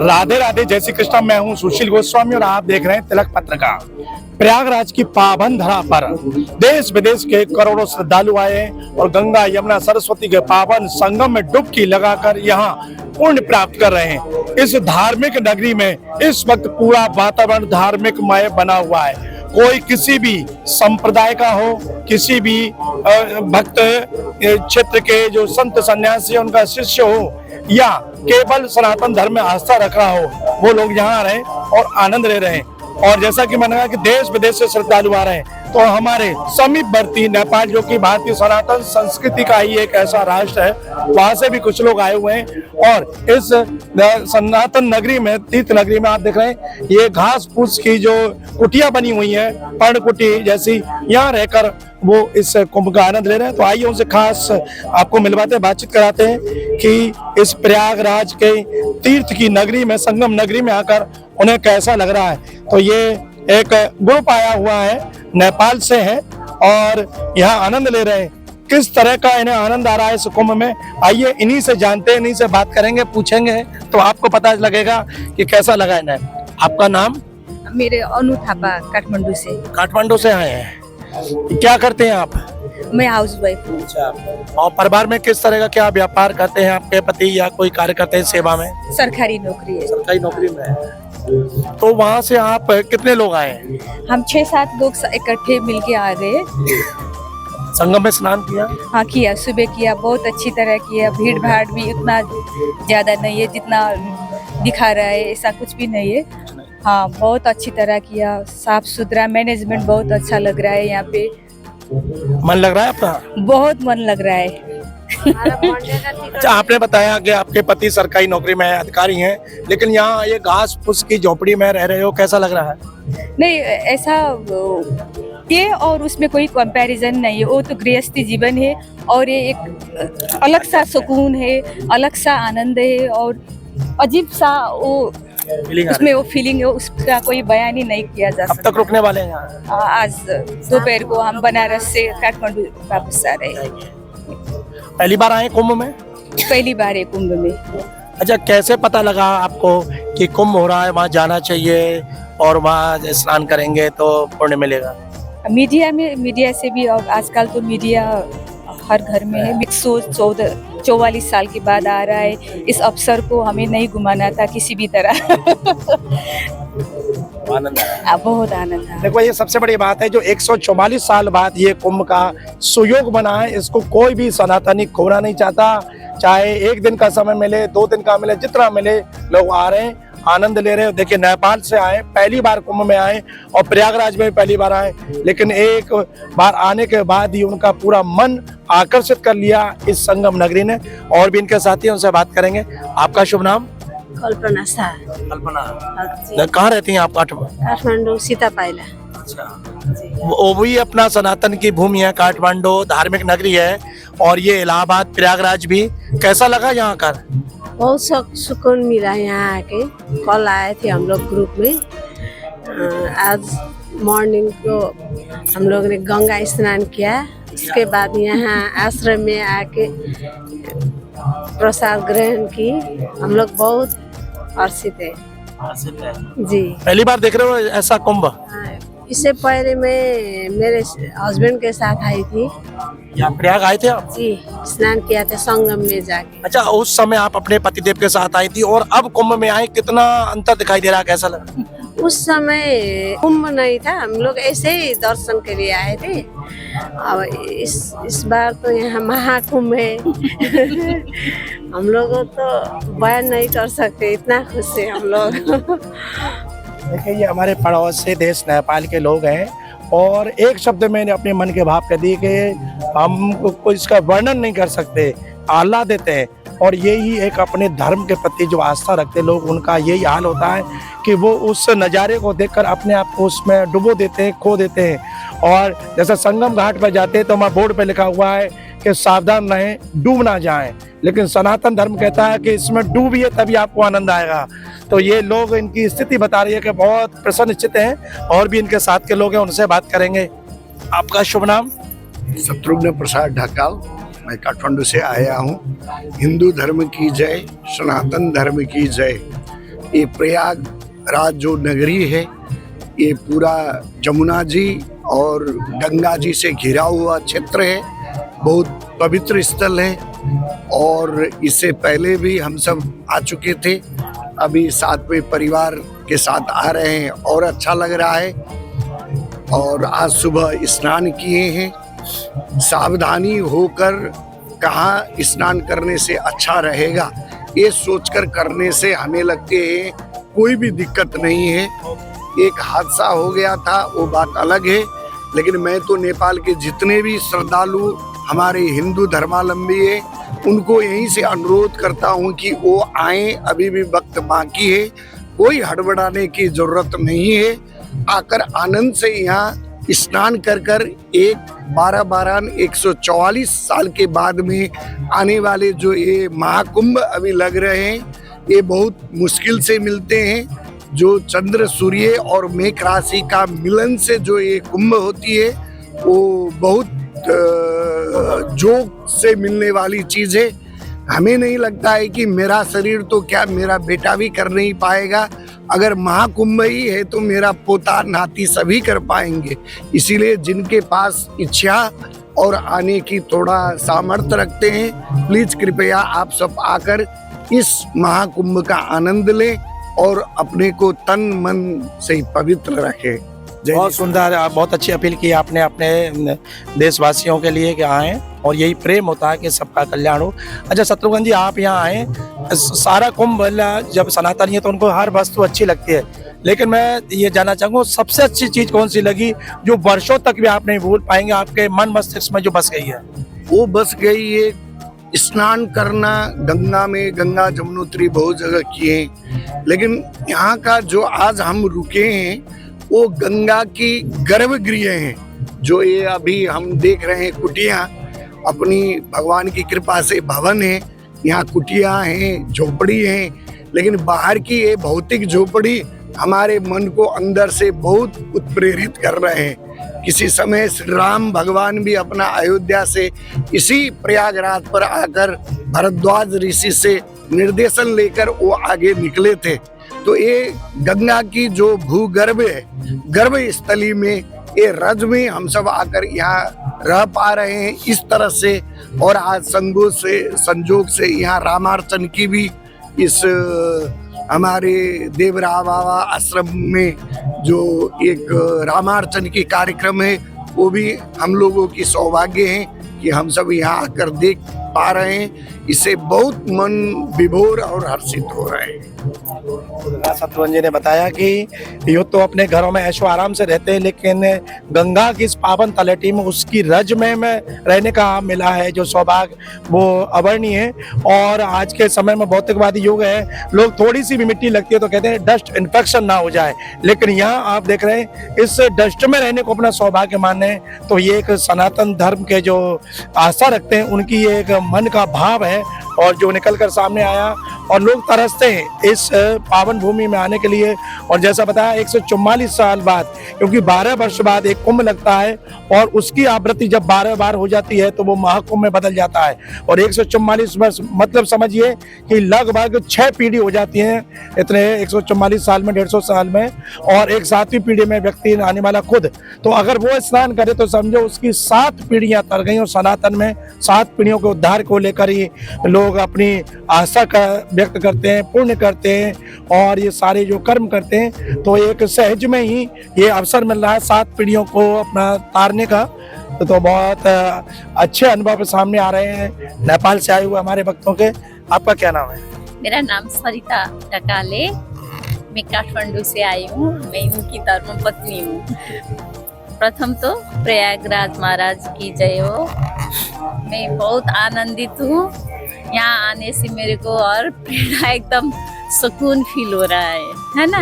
राधे राधे, जय श्री कृष्ण। मैं हूं सुशील गोस्वामी और आप देख रहे हैं तिलक पत्रिका। प्रयागराज की पावन धरा पर देश विदेश के करोड़ों श्रद्धालु आए और गंगा यमुना सरस्वती के पावन संगम में डुबकी लगाकर यहाँ पुण्य प्राप्त कर रहे हैं। इस धार्मिक नगरी में इस वक्त पूरा वातावरण धार्मिकमय बना हुआ है। कोई किसी भी संप्रदाय का हो, किसी भी भक्त क्षेत्र के जो संत सन्यासी उनका शिष्य हो या केवल सनातन धर्म में आस्था रख रहा हो, वो लोग यहाँ आ रहे हैं और आनंद ले रहे हैं। और जैसा कि मैंने कहा कि देश विदेश से श्रद्धालु आ रहे हैं, तो हमारे समीपवर्ती नेपाल, जो कि भारतीय सनातन संस्कृति का ही एक ऐसा राष्ट्र है, वहां से भी कुछ लोग आए हुए हैं। और इस सनातन नगरी में, तीर्थ नगरी में आप देख रहे हैं ये घास फूस की जो कुटिया बनी हुई है, पर्ण कुटी जैसी, यहाँ रहकर वो इस कुंभ का आनंद ले रहे हैं। तो आइए उनसे खास आपको मिलवाते हैं, बातचीत कराते हैं कि इस प्रयागराज के तीर्थ की नगरी में, संगम नगरी में आकर उन्हें कैसा लग रहा है। तो ये एक ग्रुप आया हुआ है, नेपाल से है और यहाँ आनंद ले रहे हैं। किस तरह का इन्हें आनंद आ रहा है इस कुंभ में, आइए इन्हीं से जानते हैं, इन्हीं से बात करेंगे, पूछेंगे, तो आपको पता लगेगा कि कैसा लगा इन्हें। आपका नाम? मेरे अनु थापा, काठमांडू से। काठमांडू से आए हैं, क्या करते हैं आप? मैं हाउस वाइफ हूँ। अच्छा, और परिवार में किस तरह का क्या व्यापार करते हैं आपके पति, या कोई कार्य करते हैं सेवा में? सरकारी नौकरी है। सरकारी नौकरी में है। तो वहाँ से आप कितने लोग आए हैं? हम 6-7 लोग इकट्ठे मिलके आ गए। संगम में स्नान किया? हाँ किया, सुबह किया, बहुत अच्छी तरह किया। भीड़ भाड़ भी उतना ज्यादा नहीं है जितना दिखा रहा है, ऐसा कुछ भी नहीं है। हाँ, बहुत अच्छी तरह किया, साफ सुथरा, मैनेजमेंट बहुत अच्छा लग रहा है यहाँ पे। मन लग रहा है आपका? बहुत मन लग रहा है। अच्छा, आपने बताया कि आपके पति सरकारी नौकरी में अधिकारी हैं, लेकिन यहाँ ये घास फूस की झोपड़ी में रह रहे हो, कैसा लग रहा है? नहीं, ऐसा ये और उसमें कोई कंपैरिजन नहीं है। वो तो गृहस्थी जीवन है और ये एक अलग सा सुकून है, अलग सा आनंद है और अजीब सा वो उसमें वो फीलिंग है, उसका कोई बयान ही नहीं किया जा सकता। कब तक रुकने वाले हैं यहाँ? आज दोपहर को हम बनारस से काठमांडू वापस आ रहे हैं। पहली बार आए कुंभ में? पहली बार है कुंभ में। अच्छा, कैसे पता लगा आपको कि कुंभ हो रहा है, वहाँ जाना चाहिए और वहाँ स्नान करेंगे तो पुण्य मिलेगा? मीडिया से भी, और आजकल तो मीडिया हर घर में है। 144 साल के बाद आ रहा है, इस अवसर को हमें नहीं घुमाना था किसी भी तरह। आनंद आया। बहुत आनंद आया। देखो, ये सबसे बड़ी बात है, जो 144 साल बाद ये कुंभ का सुयोग बना है, इसको कोई भी सनातनी खोना नहीं चाहता। चाहे 1 दिन का समय मिले, 2 दिन का मिले, जितना मिले, लोग आ रहे हैं, आनंद ले रहे हैं। देखिए, नेपाल से आए, पहली बार कुंभ में आए और प्रयागराज में भी पहली बार आए, लेकिन एक बार आने के बाद ही उनका पूरा मन आकर्षित कर लिया इस संगम नगरी ने। और भी इनके साथी हैं, उनसे बात करेंगे। आपका शुभ नाम? कल्पना शाह। कल्पना, कहाँ रहती हैं आप? काठमांडू, सीता पाइला। अच्छा, वो भी अपना सनातन की भूमि है, काठमांडू धार्मिक नगरी है, और ये इलाहाबाद प्रयागराज भी। कैसा लगा यहाँ कर? बहुत सुकून मिला यहाँ आके। कल आए थे हम लोग ग्रुप में। आज मॉर्निंग को हम लोग ने गंगा स्नान किया, इसके बाद यहाँ आश्रम में आके प्रसाद ग्रहण की। हम लोग बहुत हर्षित है जी। पहली बार देख रहे हो ऐसा कुंभ? इससे पहले मैं मेरे हस्बैंड के साथ आई थी। यहाँ प्रयाग आए थे आप? जी, स्नान किया था संगम में जाके। अच्छा, उस समय आप अपने पतिदेव के साथ आई थी और अब कुंभ में आए, कितना अंतर दिखाई दे रहा है, कैसा लगा? उस समय कुंभ नहीं था, हम लोग ऐसे ही दर्शन के लिए आए थे। अब इस बार तो यहाँ महाकुंभ है। हम लोग तो बयान नहीं कर सकते, इतना खुश है हम लोग। देखिए, ये हमारे पड़ोसी देश नेपाल के लोग हैं और एक शब्द में अपने मन के भाव कह दिए कि हम इसका वर्णन नहीं कर सकते, आह्लाद देते हैं। और यही एक अपने धर्म के प्रति जो आस्था रखते लोग, उनका यही हाल होता है कि वो उस नज़ारे को देखकर अपने आप को उसमें डुबो देते हैं, खो देते हैं। और जैसे संगम घाट पर जाते हैं तो वहाँ बोर्ड पे लिखा हुआ है कि सावधान रहें, डूब ना जाएं, लेकिन सनातन धर्म कहता है कि इसमें डूबिए तभी आपको आनंद आएगा। तो ये लोग, इनकी स्थिति बता रही है कि बहुत प्रसन्नचित्त हैं। और भी इनके साथ के लोग हैं, उनसे बात करेंगे। आपका शुभ नाम? शत्रुघ्न प्रसाद ढकाल। मैं काठमांडू से आया हूँ। हिंदू धर्म की जय, सनातन धर्म की जय। ये प्रयागराज जो नगरी है ये पूरा जमुना जी और गंगा जी से घिरा हुआ क्षेत्र है, बहुत पवित्र स्थल है। और इससे पहले भी हम सब आ चुके थे, अभी साथ में परिवार के साथ आ रहे हैं और अच्छा लग रहा है। और आज सुबह स्नान किए हैं। सावधानी होकर कहाँ स्नान करने से अच्छा रहेगा ये सोचकर करने से हमें लगते हैं कोई भी दिक्कत नहीं है। एक हादसा हो गया था वो बात अलग है, लेकिन मैं तो नेपाल के जितने भी श्रद्धालु हमारे हिंदू धर्मावलंबी है उनको यहीं से अनुरोध करता हूँ कि वो आए, अभी भी वक्त बाकी है, कोई हड़बड़ाने की जरूरत नहीं है। आकर आनंद से यहाँ स्नान कर कर 144 साल के बाद में आने वाले जो ये महाकुंभ अभी लग रहे हैं ये बहुत मुश्किल से मिलते हैं। जो चंद्र सूर्य और मेघ राशि का मिलन से जो ये कुंभ होती है वो बहुत जोक से मिलने वाली चीज है। हमें नहीं लगता है कि मेरा शरीर तो क्या मेरा बेटा भी कर नहीं पाएगा, अगर महाकुंभ ही है तो मेरा पोता नाती सभी कर पाएंगे। इसीलिए जिनके पास इच्छा और आने की थोड़ा सामर्थ्य रखते हैं, प्लीज कृपया आप सब आकर इस महाकुंभ का आनंद लें और अपने को तन मन से पवित्र रखें। बहुत सुंदर, बहुत अच्छी अपील की आपने अपने देशवासियों के लिए कि आए, और यही प्रेम होता है कि सबका कल्याण हो। अच्छा शत्रुघ्न जी, आप यहाँ आए, सारा कुंभ जब सनातनी है तो उनको हर वस्तु अच्छी लगती है, लेकिन मैं ये जानना चाहूँगा सबसे अच्छी चीज कौन सी लगी जो वर्षों तक भी आप नहीं भूल पाएंगे, आपके मन मस्तिष्क में जो बस गई है? वो बस गई है स्नान करना गंगा में। गंगा जमुनोत्री बहुत जगह किए, लेकिन यहाँ का जो आज हम रुके हैं वो गंगा की गर्भगृह हैं। जो ये अभी हम देख रहे हैं कुटिया, अपनी भगवान की कृपा से भवन है, यहाँ कुटिया हैं, झोपड़ी हैं, लेकिन बाहर की ये भौतिक झोपड़ी हमारे मन को अंदर से बहुत उत्प्रेरित कर रहे हैं। किसी समय श्री राम भगवान भी अपना अयोध्या से इसी प्रयागराज पर आकर भरद्वाज ऋषि से निर्देशन लेकर वो आगे निकले थे। तो ये गंगा की जो भूगर्भ है, गर्भ स्थली में, ये रज में हम सब आकर यहाँ रह पा रहे हैं इस तरह से। और आज संजोग से यहाँ रामार्चन की भी इस हमारे देवरा बाबा आश्रम में जो एक रामार्चन की कार्यक्रम है वो भी हम लोगों की सौभाग्य है कि हम सब यहाँ आकर देख पा रहे हैं। इससे बहुत मन विभोर और हर्षित हो रहे हैं। शत्रुघ्न जी ने बताया कि ये तो अपने घरों में ऐशो आराम से रहते हैं, लेकिन गंगा की इस पावन तलहटी में उसकी रज में रहने का मिला है जो सौभाग्य, वो अवर्णीय है। और आज के समय में भौतिकवादी युग है, लोग थोड़ी सी भी मिट्टी लगती है तो कहते हैं डस्ट इन्फेक्शन ना हो जाए, लेकिन यहाँ आप देख रहे हैं इस डस्ट में रहने को अपना सौभाग्य माने, तो ये एक सनातन धर्म के जो आस्था रखते हैं उनकी ये एक मन का भाव है और जो निकल कर सामने आया। और लोग तरसते हैं इस पावन भूमि में आने के लिए। और जैसा बताया 144 साल बाद, क्योंकि 12 वर्ष बाद एक कुंभ लगता है और उसकी आवृत्ति जब 12 बार हो जाती है तो वो महाकुंभ में बदल जाता है। और 144 वर्ष मतलब समझिए कि लगभग 6 पीढ़ी हो जाती हैं इतने 144 साल में, 150 साल में, और एक 7वीं पीढ़ी में व्यक्ति आने वाला खुद। तो अगर वो स्नान करे तो समझो उसकी 7 पीढ़ियां तर गई। और सनातन में 7 पीढ़ियों के उद्धार को लेकर ही लोग अपनी आस्था का व्यक्त करते हैं, पुण्य करते हैं और ये सारे जो कर्म करते हैं। तो एक सहज में ही ये अवसर मिल रहा है 7 पीढ़ियों को अपना तारने का। तो बहुत अच्छे अनुभव सामने आ रहे हैं नेपाल से आए हुए हमारे भक्तों के। आपका क्या नाम है? मेरा नाम सरिता टकाले, मैं काठमांडू से आई हूँ, मैं इनकी धर्म पत्नी हूँ। प्रथम तो प्रयागराज महाराज की जय हो। मैं बहुत आनंदित हूँ, यहाँ आने से मेरे को और प्रेरणा एकदम सुकून फील हो रहा है ना।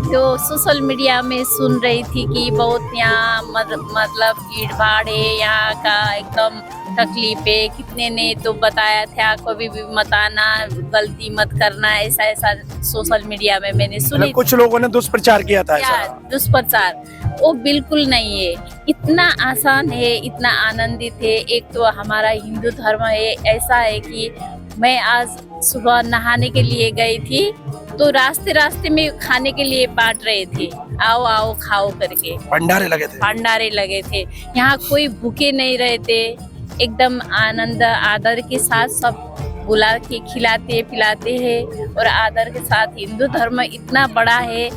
तो सोशल मीडिया में सुन रही थी कि बहुत यहाँ मतलब भीड़ भाड़ है, यहाँ का एकदम तकलीफ है। कितने ने तो बताया था कभी भी मत आना, गलती मत करना, ऐसा ऐसा सोशल मीडिया में मैंने सुनी। कुछ लोगों ने दुष्प्रचार किया था ऐसा। दुष्प्रचार वो बिल्कुल नहीं है, इतना आसान है, इतना आनंदित है। एक तो हमारा हिंदू धर्म है, ऐसा है कि मैं आज सुबह नहाने के लिए गई थी तो रास्ते रास्ते में खाने के लिए बांट रहे थे, आओ आओ खाओ करके। भंडारे लगे थे। भंडारे लगे थे। यहाँ कोई भूखे नहीं रहते, एकदम आनंद आदर के साथ सब बुला के खिलाते पिलाते हैं। और आदर के साथ हिंदू धर्म इतना बड़ा है,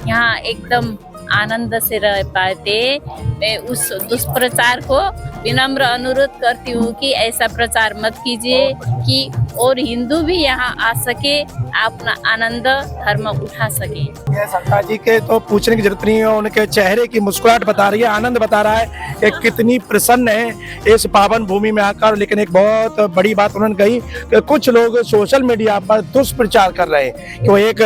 यहाँ एकदम आनंद से रह पाते। मैं उस दुष्प्रचार को विनम्र अनुरोध करती हूँ कि ऐसा प्रचार मत कीजिए कि और हिंदू भी यहाँ आ सके, अपना आनंद धर्म उठा सके। ये सरकार जी के तो पूछने की जरूरत नहीं है, उनके चेहरे की मुस्कुराहट बता रही है, आनंद बता रहा है कि कितनी प्रसन्न है इस पावन भूमि में आकर। लेकिन एक बहुत बड़ी बात उन्होंने कही कि कुछ लोग सोशल मीडिया पर दुष्प्रचार कर रहे हैं कि वो एक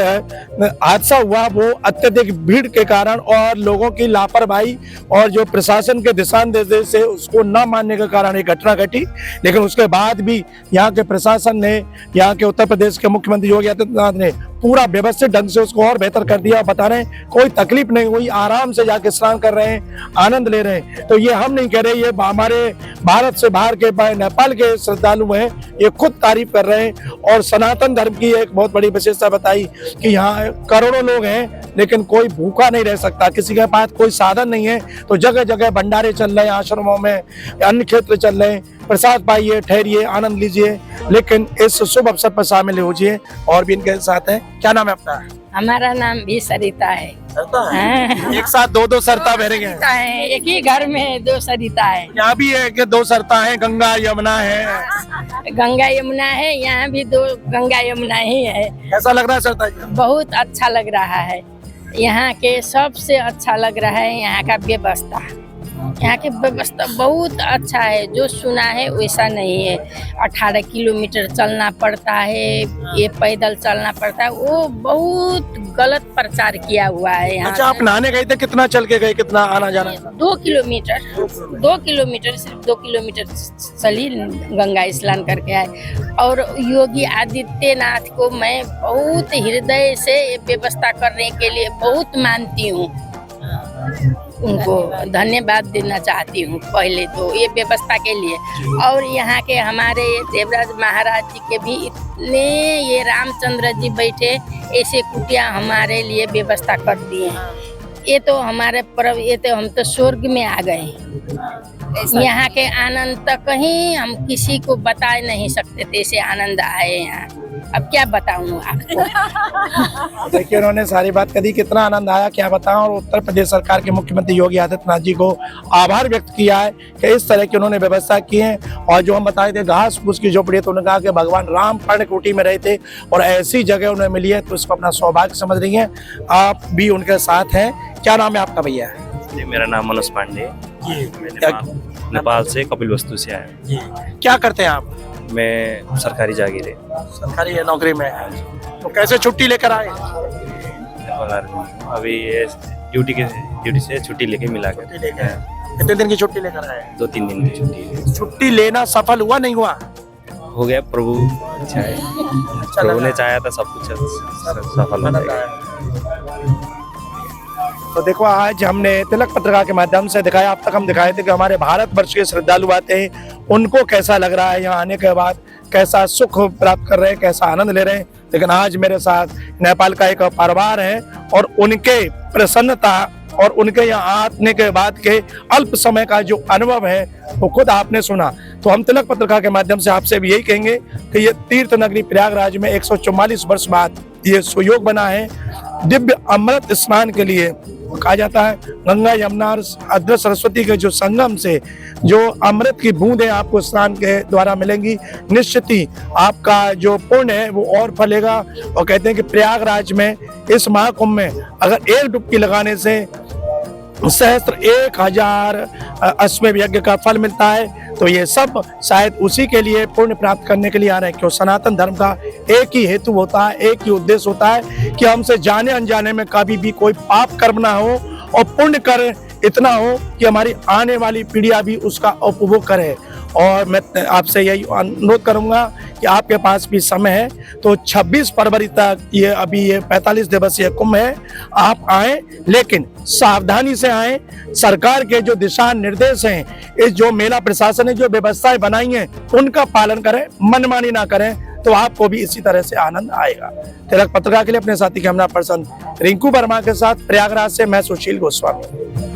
हादसा हुआ, वो अत्यधिक भीड़ के कारण और लोगों की लापरवाही और जो प्रशासन के दिशा निर्देश से उसको न मानने के कारण एक घटना घटी। लेकिन उसके बाद भी यहाँ के प्रशासन ने, यहाँ के उत्तर प्रदेश के मुख्यमंत्री योगी आदित्यनाथ ने पूरा व्यवस्थित ढंग से उसको और बेहतर कर दिया। बता रहे हैं कोई तकलीफ नहीं हुई, आराम से जाके स्नान कर रहे हैं, आनंद ले रहे हैं। तो ये हम नहीं कह रहे, ये हमारे भारत से बाहर के नेपाल के श्रद्धालु हैं, ये खुद तारीफ कर रहे हैं। और सनातन धर्म की एक बहुत बड़ी विशेषता बताई कि यहाँ करोड़ों लोग हैं लेकिन कोई भूखा नहीं रह सकता, किसी के पास कोई साधन नहीं है। तो जगह जगह भंडारे चल रहे हैं, आश्रमों में अन्य क्षेत्र चल रहे हैं, प्रसाद पाइए, ठहरिए, आनंद लीजिए, लेकिन इस शुभ अवसर पर शामिल होजिए। और भी इनके साथ हैं। क्या नाम है आपका? हमारा नाम भी सरिता है। सरता है? एक साथ दो सरता बहरेंगे हैं। एक ही घर में दो सरिता है। यहाँ भी है कि दो सरता है, गंगा यमुना है। गंगा यमुना है, यहाँ भी दो गंगा यमुना ही है। कैसा लग रहा है सरता जी? बहुत अच्छा लग रहा है। यहाँ के सबसे अच्छा लग रहा है यहाँ का व्यवस्था। यहाँ की व्यवस्था बहुत अच्छा है, जो सुना है वैसा नहीं है। 18 किलोमीटर चलना पड़ता है, ये पैदल चलना पड़ता है, वो बहुत गलत प्रचार किया हुआ है यहाँ। अच्छा, आप नहाने गए थे, कितना चल के गए, कितना आना जाना? 2 किलोमीटर सिर्फ 2 किलोमीटर चली, गंगा स्नान करके आए। और योगी आदित्यनाथ को मैं बहुत हृदय से ये व्यवस्था करने के लिए बहुत मानती हूँ, उनको धन्यवाद देना चाहती हूँ पहले तो ये व्यवस्था के लिए। और यहाँ के हमारे देवराज महाराज जी के भी इतने, ये रामचंद्र जी बैठे ऐसे कुटिया हमारे लिए व्यवस्था कर दिए हैं। ये तो हमारे पर्व, ये तो हम तो स्वर्ग में आ गए। यहाँ के आनंद तक कहीं हम किसी को बता नहीं सकते थे, ऐसे आनंद आए यहाँ। अब क्या बताऊँ आपको। देखिए उन्होंने सारी बात करी, कितना आनंद आया क्या बताऊं। और उत्तर प्रदेश सरकार के मुख्यमंत्री योगी आदित्यनाथ जी को आभार व्यक्त किया है कि इस तरह की उन्होंने व्यवस्था की है। और जो हम बताए थे घास फूस की झोपड़ी, तो उन्होंने कहा कि भगवान राम पर्णकुटी में रहे थे और ऐसी जगह उन्हें मिली है, तो इसको अपना सौभाग्य समझ रही है। आप भी उनके साथ हैं। क्या नाम है आपका भैया? जी, मेरा नाम मनोज पांडे। नेपाल से कपिल वस्तु से आया। क्या करते हैं आप? मैं सरकारी जागीर है। सरकारी नौकरी में? तो कैसे छुट्टी लेकर आए? अभी ये ड्यूटी से छुट्टी लेके मिला कर। कितने दिन की छुट्टी लेकर आए? 2-3 दिन की छुट्टी है। छुट्टी लेना सफल हुआ नहीं हुआ? हो गया, प्रभु चाहे, प्रभु ने चाहा था सब कुछ सफल हो जाएगा। तो देखो आज हमने तिलक पत्रिका के माध्यम से दिखाया, अब तक हम दिखाए थे कि हमारे भारतवर्ष के श्रद्धालु आते हैं, उनको कैसा लग रहा है यहाँ आने के बाद, कैसा सुख प्राप्त कर रहे हैं, कैसा आनंद ले रहे हैं। लेकिन आज मेरे साथ नेपाल का एक परिवार है और उनके प्रसन्नता और उनके यहाँ आने के बाद के अल्प समय का जो अनुभव है वो खुद आपने सुना। तो हम तिलक पत्रिका के माध्यम से आपसे भी यही कहेंगे कि ये तीर्थ नगरी प्रयागराज में 144 वर्ष बाद ये सुयोग बना है दिव्य अमृत स्नान के लिए। कहा जाता है गंगा यमुना और अद्र सरस्वती के जो संगम से जो अमृत की बूंदें आपको स्नान के द्वारा मिलेंगी, निश्चित ही आपका जो पुण्य है वो और फलेगा। और कहते हैं कि प्रयागराज में इस महाकुंभ में अगर एक डुबकी लगाने से 1000 अश्वमेध यज्ञ का फल मिलता है, तो ये सब शायद उसी के लिए पुण्य प्राप्त करने के लिए आ रहे हैं। क्यों? सनातन धर्म का एक ही हेतु होता है, एक ही उद्देश्य होता है कि हमसे जाने अनजाने में कभी भी कोई पाप कर्म ना हो और पुण्य कर इतना हो कि हमारी आने वाली पीढ़ियां भी उसका उपभोग करे। और मैं आपसे यही अनुरोध करूंगा कि आपके पास भी समय है तो 26 फरवरी तक ये 45 दिवसीय कुंभ है, आप आए लेकिन सावधानी से आए। सरकार के जो दिशा निर्देश हैं, इस जो मेला प्रशासन ने जो व्यवस्थाएं बनाई हैं उनका पालन करें, मनमानी ना करें, तो आपको भी इसी तरह से आनंद आएगा। तिलक पत्रिका के लिए अपने साथी कैमरा पर्सन रिंकू वर्मा के साथ प्रयागराज से मैं सुशील गोस्वामी।